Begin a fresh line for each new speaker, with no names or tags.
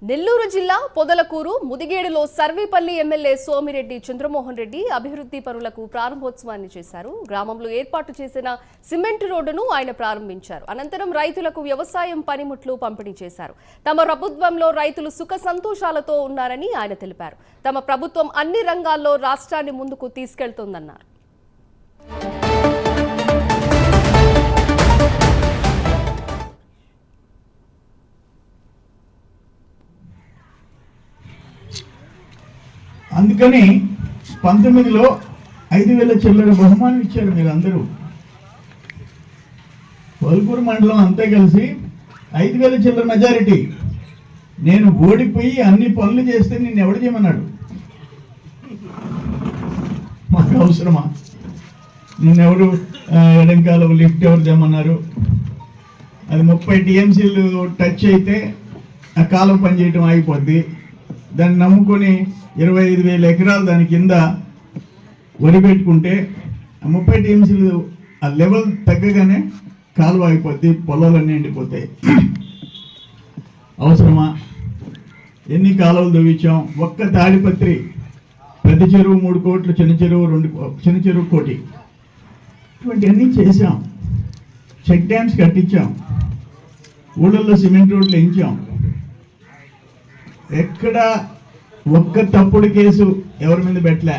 నెల్లూరు జిల్లా పొదలకూరు ముదిగేడులో సర్వేపల్లి ఎమ్మెల్యే సోమిరెడ్డి చంద్రమోహన్ రెడ్డి అభివృద్ధి పనులకు ప్రారంభోత్సవాన్ని చేశారు. గ్రామంలో ఏర్పాటు చేసిన సిమెంట్ రోడ్డును ఆయన ప్రారంభించారు. అనంతరం రైతులకు వ్యవసాయం పనిముట్లు పంపిణీ చేశారు. తమ ప్రభుత్వంలో రైతులు సుఖ సంతోషాలతో ఉన్నారని ఆయన తెలిపారు. తమ ప్రభుత్వం అన్ని రంగాల్లో రాష్ట్రాన్ని ముందుకు తీసుకెళ్తోందన్నారు.
అందుకని 19లో 5,000 చిల్లర బహుమానం ఇచ్చారు. మీరు అందరూ పొదలకూరు మండలం అంతా కలిసి 5,000 చిల్లర మెజారిటీ. నేను ఓడిపోయి అన్ని పనులు చేస్తే నిన్ను ఎవడు చేయమన్నాడు? మాకు అవసరమా? నిన్నెవరు ఎడంకాలం లిఫ్ట్ ఎవరు చేయమన్నారు? అది 30 టీఎంసీలు టచ్ అయితే ఆ కాలం పనిచేయటం ఆగిపోద్ది. దాన్ని నమ్ముకొని 25,000 ఎకరాలు దాని కింద వరి పెట్టుకుంటే 30 టీఎంసీలు ఆ లెవెల్ తగ్గగానే కాలువ అయిపోద్ది, పొలాలన్నీ ఎండిపోతాయి. అవసరమా? ఎన్ని కాలువలు తవ్వించాం? ఒక్క తాడిపత్రి పెద్ద చెరువు 3 కోట్లు, చిన్న చెరువు 1 కోటి, ఇటువంటివన్నీ చేసాం. చెక్ డ్యామ్స్ కట్టించాం, ఊళ్ళల్లో సిమెంట్ రోడ్లు వేయించాం. ఎక్కడ ఒక్క తప్పుడు కేసు ఎవరి మీద పెట్టలే.